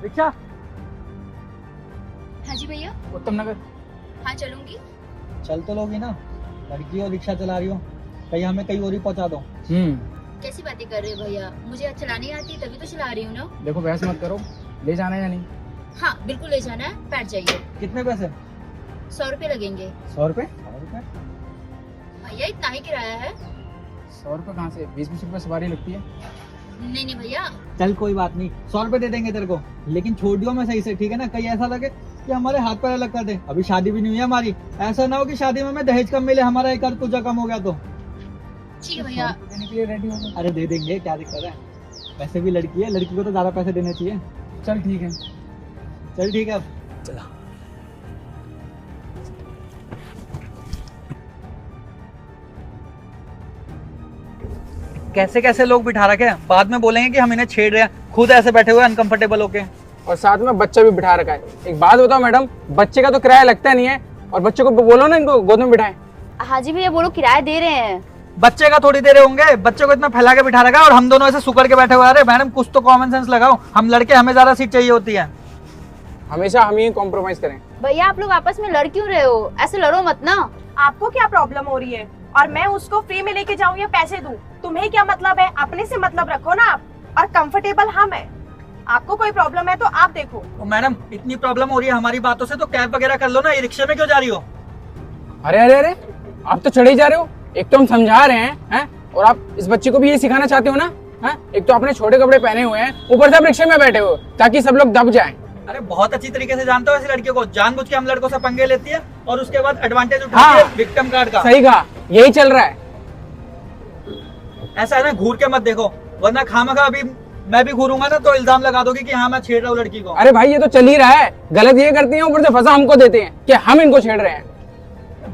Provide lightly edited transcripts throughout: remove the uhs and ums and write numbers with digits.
Rickshaw. हाँ जी भैया। उत्तम नगर। हाँ चलूंगी। चल तो लोगी ना, लड़की हो, रिक्शा चला रही हो, कहीं हमें कहीं और ही पहुंचा दो। कैसी बातें कर रहे हो भैया, मुझे चलानी आती तभी तो चला रही हूँ ना। देखो बहस मत करो, ले जाना है या नहीं? हाँ बिल्कुल ले जाना है, बैठ जाइए। कितने पैसे? 100 रुपए लगेंगे। 100 रुपए? 100 रुपए? भैया इतना ही किराया है। 100 रुपए कहाँ से? 20-20 रुपए सवारी लगती है। नहीं नहीं भैया। चल कोई बात नहीं, 100 रुपए दे देंगे तेरे को, लेकिन छोड़ दियो मैं सही से, ठीक है ना? कहीं ऐसा लगे कि हमारे हाथ पैर अलग कर दे। अभी शादी भी नहीं हुई है हमारी, ऐसा ना हो कि शादी में हमें दहेज कम मिले, हमारा एक अर्थ पूजा कम हो गया तो। ठीक है भैया। 100 रुपए देने के लिए रेडी हो गए? अरे दे देंगे, क्या दिक्कत है? वैसे भी लड़की है, लड़की को तो ज्यादा पैसे देने चाहिए। चल ठीक है। चल ठीक है, अब चला। कैसे कैसे लोग बिठा रखे हैं, बाद में बोलेंगे कि हम इन्हें छेड़ रहे हैं, खुद ऐसे बैठे हुए अनकंफर्टेबल होके। और साथ में बच्चा भी बिठा रखा है। एक बात बताओ मैडम, बच्चे का तो किराया लगता नहीं है, और बच्चे को बोलो ना इनको गोद में बिठाएं। हाँ जी भैया, बोलो किराया दे रहे हैं। बच्चे का थोड़ी देर होंगे, बच्चे को इतना फैला के बिठा रखा है और हम दोनों ऐसे सुकर के बैठे हुए। अरे मैडम कुछ तो कॉमन सेंस लगाओ, हम लड़के हमें ज्यादा सीट चाहिए होती है। हमेशा हम ही कॉम्प्रोमाइज करें। भैया आप लोग आपस में लड़ क्यों रहे हो, ऐसे लड़ो मत ना। आपको क्या प्रॉब्लम हो रही है? और मैं उसको फ्री में लेके जाऊं या पैसे दूं? तुम्हें क्या मतलब है? अपने से मतलब रखो ना आप। और कंफर्टेबल हम है, आपको कोई प्रॉब्लम है तो आप देखो। तो मैडम इतनी प्रॉब्लम हो रही है हमारी बातों से, तो कैब वगैरह कर लो ना, ये रिक्शे में क्यों जा रही हो? अरे अरे अरे, आप तो चढ़े ही जा रहे हो। एक तो हम समझा रहे हैं और आप इस बच्चे को भी ये सिखाना चाहते हो ना? हैं? एक तो आपने छोटे कपड़े पहने हुए हैं, ऊपर से आप रिक्शे में बैठे हो ताकि सब लोग दब जाएं। अरे बहुत अच्छी तरीके से जानते हो ऐसी लड़कियों को, जानबूझ के हम लड़कों से पंगे लेती है और उसके बाद एडवांटेज उठाती है विक्टिम कार्ड का। सही कहा, यही चल रहा है। ऐसा है ना, घूर के मत देखो, वरना खामखा अभी मैं भी घूरूंगा ना तो इल्जाम लगा दोगे कि हाँ मैं छेड़ रहा हूँ लड़की को। अरे भाई ये तो चल ही रहा है, गलत ये करती हैं, ऊपर से फंसा हमको देते हैं कि हम इनको छेड़ रहे हैं।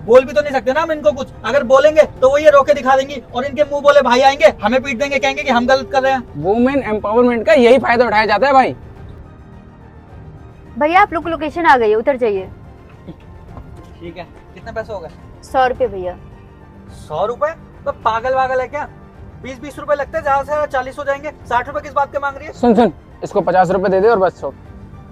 बोल भी तो नहीं सकते ना हम इनको कुछ, अगर बोलेंगे तो वो ये रोके दिखा देंगी और इनके मुंह बोले भाई आएंगे, हमें पीट देंगे, कहेंगे कि हम गलत कर रहे हैं। वुमेन एम्पावरमेंट का यही फायदा उठाया जाता है भाई। भैया आप लोग को लोकेशन आ गई है, उतर जाइए। ठीक है, कितने पैसे हो गए? 100 रुपए भैया। 100 रुपए? तो पागल वागल है क्या? 20-20 रुपए लगते हैं, ज्यादा से ज्यादा 40 हो जाएंगे। 60 रुपए किस बात के मांग रही है? सुन, इसको 50 रुपए दे दे और बस छोड़।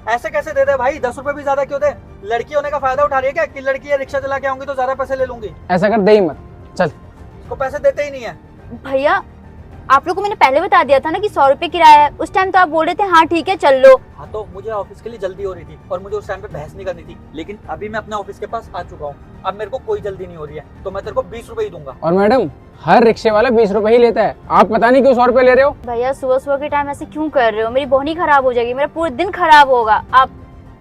ऐसे कैसे दे दे भाई, 10 रुपए भी ज्यादा क्यों दे? लड़की होने का फायदा उठा रही है क्या कि लड़की है, रिक्शा चला के आऊंगी तो ज्यादा पैसे ले लूंगी? ऐसा कर, दे ही मत, चल। इसको पैसे देते ही नहीं है। भैया आप लोग को मैंने पहले बता दिया था ना कि 100 रुपए किराया है, उस टाइम तो आप बोल रहे थे हाँ ठीक है चल लो। हाँ तो मुझे ऑफिस के लिए जल्दी हो रही थी और मुझे उस टाइम पे बहस नहीं करनी थी, लेकिन अभी मैं अपने ऑफिस के पास आ चुका हूँ, अब मेरे को कोई जल्दी नहीं हो रही है, तो मैं तेरे को 20 रुपए ही दूंगा। और मैडम हर रिक्शे वाला 20 रुपए ही लेता है, आप पता नहीं क्यों 100 रुपए ले रहे हो। भैया सुबह सुबह के टाइम ऐसे क्यों कर रहे हो, मेरी बोहनी खराब हो जाएगी, मेरा पूरा दिन खराब होगा। आप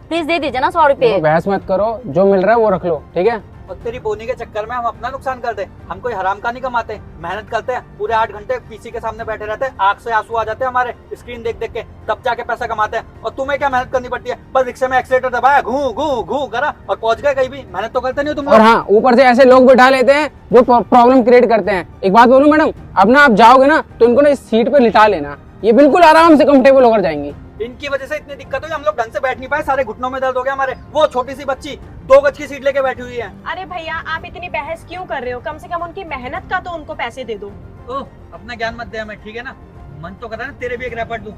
प्लीज दे दीजिए ना 100 रुपए। बहस मत करो, जो मिल रहा है वो रख लो, ठीक है? और तेरी बोनी के चक्कर में हम अपना नुकसान कर दे, हम कोई हराम का नहीं कमाते, मेहनत करते हैं, पूरे 8 घंटे पीसी के सामने बैठे रहते हैं, आंख से आंसू आ जाते हैं हमारे स्क्रीन देख देख के, तब जाके पैसा कमाते हैं। और तुम्हें क्या मेहनत करनी पड़ती है? बस रिक्शे में एक्सीलेटर दबाया, घू घू घू करा और पहुंच गए कहीं भी। मेहनत तो करते नहीं हो तुम और लोग। हाँ, ऊपर से ऐसे लोग बिठा लेते हैं जो प्रॉब्लम क्रिएट करते हैं। एक बात बोलूं मैडम, अब ना आप जाओगे ना तो इनको ना इस सीट पे लिटा लेना, ये बिल्कुल आराम से कंफर्टेबल होकर जाएंगी। इनकी वजह से इतनी दिक्कत हुई, हम लोग ढंग से बैठ नहीं पाए, सारे घुटनों में दर्द हो गया हमारे। वो छोटी सी बच्ची 2 गज की सीट लेके बैठी हुई है। अरे भैया आप इतनी बहस क्यों कर रहे हो? कम से कम उनकी मेहनत का तो उनको पैसे दे दो। ओह अपना ज्ञान मत दे हमें, ठीक है ना? मन तो कर रहा है ना तेरे भी एक रैपट दूं,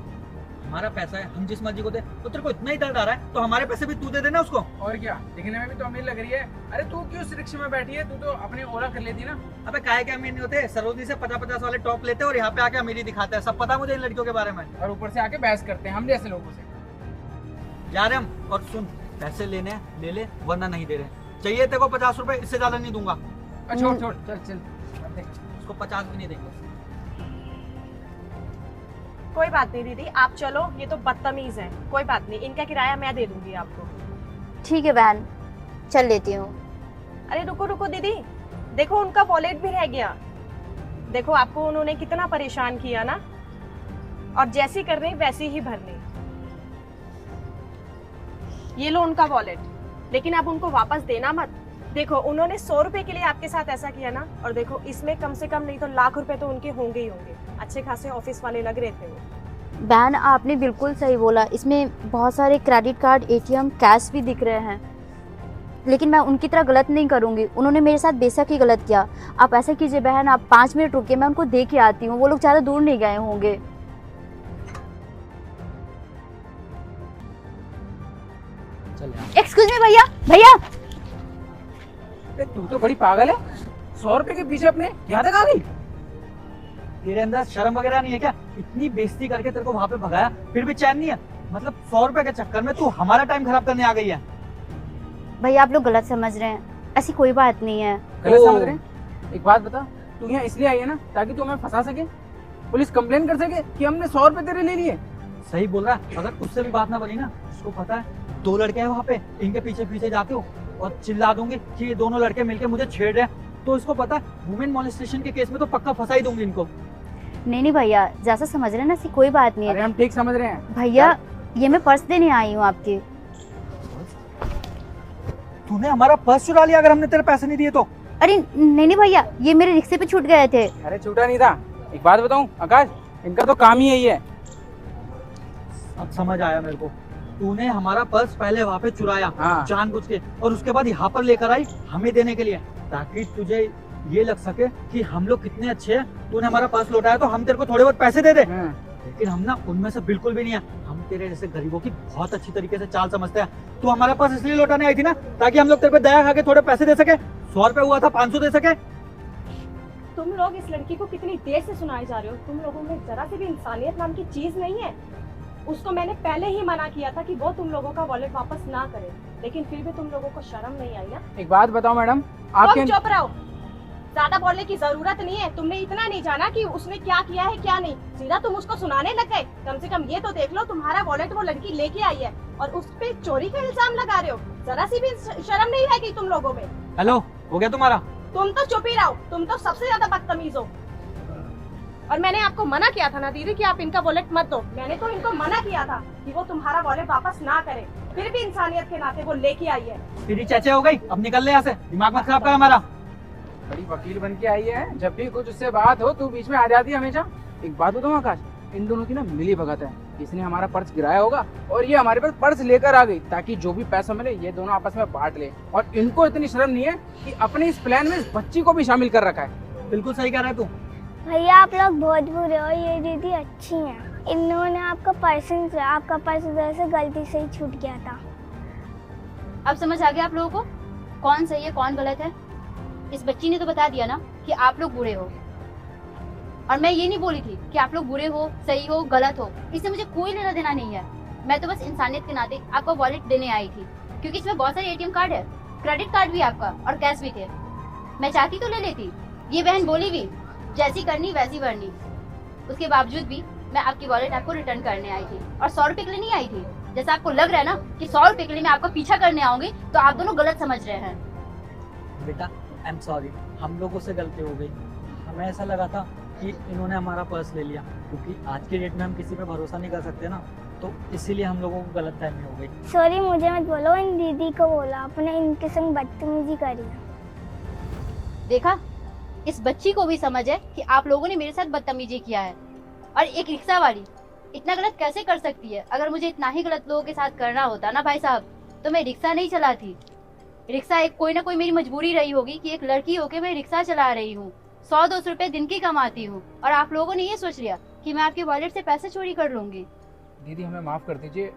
हमारा पैसा है, हम जिस मर्जी को दे। तो तेरे को इतना ही दर्द आ रहा है तो हमारे पैसे भी तू दे देना उसको। और क्या, दिखने में भी तो अमीर लग रही है। अरे तू क्यों उस रिक्शे में बैठी है, तू तो अपनी ओला कर लेती ना। अबे काहे के अमीर नहीं होते, सरोजनी से 50-50 वाले टॉप लेते हैं और यहाँ पे आके अमीरी दिखाते हैं। सब पता मुझे इन लड़कियों के बारे में। और ऊपर से आके बहस करते हैं हम जैसे लोगों से। जा रहे हम, और सुन पैसे लेने हैं ले ले, वरना नहीं दे रहे। चाहिए तेरे को 50 रुपए, इससे ज्यादा नहीं दूंगा। छोड़ चल चल, उसको 50 भी नहीं देंगे। कोई बात नहीं दीदी, आप चलो, ये तो बदतमीज है। कोई बात नहीं, इनका किराया मैं दे दूंगी आपको। ठीक है बहन, चल लेती हूँ। अरे रुको रुको दीदी, देखो उनका वॉलेट भी रह गया। देखो आपको उन्होंने कितना परेशान किया ना, और जैसी करनी वैसी ही भरनी। ये लो उनका वॉलेट, लेकिन आप उनको वापस देना मत। देखो उन्होंने 100 रुपए के लिए आपके साथ ऐसा किया ना, और देखो इसमें कम से कम नहीं तो लाख रुपए तो उनके होंगे ही होंगे। अच्छे खासे ऑफिस वाले लग रहे थे वो। बहन आपने बिल्कुल सही बोला, इसमें बहुत सारे क्रेडिट कार्ड, एटीएम, कैश भी दिख रहे हैं, लेकिन मैं उनकी तरह गलत नहीं करूंगी। उन्होंने मेरे साथ बेशक ही गलत किया। आप ऐसा कीजिए बहन, आप 5 मिनट रुकिए, मैं उनको दे के आती हूँ, वो लोग ज़्यादा दूर नहीं गए होंगे। चल यार। एक्सक्यूज मी भैया, भैया अरे तू तो बड़ी पागल है, 100 रुपए के पीछे अपने यहाँ तक आ गई। तेरे अंदर शर्म वगैरह नहीं है क्या? इतनी बेइज्जती करके तेरे को वहां पे भगाया, फिर भी चैन नहीं है? मतलब 100 रुपए के चक्कर में तू हमारा टाइम खराब करने आ गई है। भैया आप लोग गलत समझ रहे हैं, ऐसी कोई बात नहीं है। गलत ओ। समझ रहे हैं? एक बात बता, तू यहाँ इसलिए आई है ना ताकि तू हमें फंसा सके, पुलिस कंप्लेन कर सके कि हमने 100 रुपए तेरे ले लिए। सही बोल रहा है। अगर उससे भी बात ना बनी ना, उसको पता है 2 लड़के हैं वहाँ पे, इनके पीछे पीछे जाते हो और चिल्ला दूंगी कि ये दोनों लड़के मिलके मुझे छेड़ रहे हैं, तो इसको पता है वुमेन मॉलेस्टेशन के केस में तो पक्का फंसा ही दूंगी इनको। नहीं भैया, जैसा समझ रहे हैं ना, ऐसी कोई बात नहीं अरे है। हम ठीक समझ रहे हैं भैया ये मैं पर्स देने आई हूँ आपके। तूने हमारा पर्स चुरा लिया अगर हमने तेरे पैसे नहीं दिए तो। अरे नहीं भैया, ये मेरे रिक्शे पे छूट गए थे। अरे छूटा नहीं था। एक बात बताऊं आकाश, इनका तो काम ही यही है। अब समझ आया मेरे को, तूने हमारा पर्स पहले वहाँ पे चुराया हाँ। जानबूझ के, और उसके बाद यहाँ पर लेकर आई हमें देने के लिए, ताकि तुझे ये लग सके कि हम लोग कितने अच्छे हैं। तूने हमारा पर्स लौटाया तो हम तेरे को थोड़े बहुत पैसे दे दे, लेकिन हम ना उनमें से बिल्कुल भी नहीं है। हम तेरे जैसे गरीबों की बहुत अच्छी तरीके से चाल समझते हैं। तू हमारा पर्स इसलिए लौटाने आई थी ना ताकि हम लोग तेरे पे दया खा के थोड़े पैसे दे सके। 100 रुपए हुआ था 500 दे सके। तुम लोग इस लड़की को कितनी देर से सुनाए जा रहे हो? तुम लोगों में जरा सी भी इंसानियत नाम की चीज नहीं है। उसको मैंने पहले ही मना किया था कि वो तुम लोगों का वॉलेट वापस ना करे, लेकिन फिर भी तुम लोगों को शर्म नहीं आई ना? एक बात बताओ मैडम, तुम आपके चुप रहो, ज्यादा बोलने की जरूरत नहीं है। तुमने इतना नहीं जाना कि उसने क्या किया है क्या नहीं, सीधा तुम उसको सुनाने लग गए। कम से कम ये तो देख लो, तुम्हारा वॉलेट वो लड़की लेके आई है और उस पे चोरी का इल्जाम लगा रहे हो। जरा सी भी शर्म नहीं है कि तुम लोगों में? हेलो, हो गया तुम्हारा? तुम तो चुप ही रहो, तुम तो सबसे ज्यादा बदतमीज हो। और मैंने आपको मना किया था ना दीदी कि आप इनका वॉलेट मत दो। मैंने तो इनको मना किया था कि वो तुम्हारा वॉलेट वापस ना करे, फिर भी इंसानियत के नाते वो लेके आई है। तेरी चेचे हो गई, अब निकल ले यहाँ से, दिमाग मत खराब कर हमारा। बड़ी वकील बन के आई है, जब भी कुछ उससे बात हो तू बीच में आ जाती है हमेशा। एक बात बताऊं आकाश, इन दोनों की ना मिली भगत है। इसने हमारा पर्स गिराया होगा और ये हमारे पास पर्स लेकर आ गई ताकि जो भी पैसा मिले ये दोनों आपस में बांट ले। और इनको इतनी शर्म नहीं है कि अपने इस प्लान में इस बच्ची को भी शामिल कर रखा है। बिल्कुल सही कह रहा है तू। भैया आप लोग बहुत बुरे हो, ये दीदी अच्छी हैं। इन्होंने आपका पर्स नहीं चुराया, आपका पर्स उधर से गलती से ही छूट गया था। अब समझ आ गया आप लोगों को कौन सही है कौन गलत है? इस बच्ची ने तो बता दिया ना कि आप लोग बुरे हो, और मैं ये नहीं बोली थी कि आप लोग बुरे हो, सही हो, गलत हो। इससे मुझे कोई लेना देना नहीं है। मैं तो बस इंसानियत के नाते आपका वॉलेट देने आई थी, क्योंकि इसमें बहुत सारे एटीएम कार्ड है, क्रेडिट कार्ड भी आपका और कैश भी थे। मैं चाहती तो ले लेती, ये बहन बोली भी जैसी करनी वैसी भरनी। उसके बावजूद भी मैं आपकी वॉलेट आपको रिटर्न करने आई थी, और 100 रुपए के लिए नहीं आई थी। जैसा आपको लग रहा है ना कि 100 रुपए के लिए मैं आपका पीछा करने आऊंगी, तो आप दोनों गलत समझ रहे हैं। बेटा आई एम सॉरी, हम लोगों से गलती हो गई। हमें ऐसा लगा था कि इन्होंने हमारा पर्स ले लिया, क्योंकि आज के डेट में हम किसी पे भरोसा नहीं कर सकते ना, तो इसीलिए हम लोगों को गलत फहमी हो गई। सॉरी मुझे मत बोलो, इन दीदी को बोला, आपने इनके संग बदतमीजी करी। देखा, इस बच्ची को भी समझ है कि आप लोगों ने मेरे साथ बदतमीजी किया है। और एक रिक्शा वाली इतना गलत कैसे कर सकती है? अगर मुझे इतना ही गलत लोगों के साथ करना होता ना भाई साहब, तो मैं रिक्शा नहीं चलाती। रिक्शा एक कोई ना कोई मेरी मजबूरी रही होगी कि एक लड़की होके मैं रिक्शा चला रही हूँ, 100-200 रुपए दिन की कमाती हूँ, और आप लोगों ने ये सोच लिया कि मैं आपके वॉलेट से पैसे चोरी कर लूंगी। दीदी हमें माफ कर दीजिए,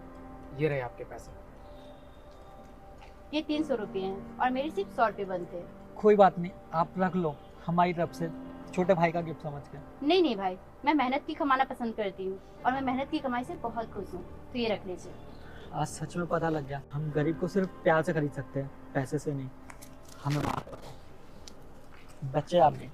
ये रहे आपके पैसे। ये 300 रुपए हैं और मेरे सिर्फ 100 रुपए बनते हैं। कोई बात नहीं, आप रख लो, हमारी तरफ से छोटे भाई का गिफ्ट समझ के। नहीं भाई, मैं मेहनत की कमाना पसंद करती हूँ, और मैं मेहनत की कमाई से बहुत खुश हूँ, तो ये रख लीजिए। आज सच में पता लग गया, हम गरीब को सिर्फ प्यार से खरीद सकते हैं, पैसे से नहीं। हमें माफ करो बच्चे, आप भी।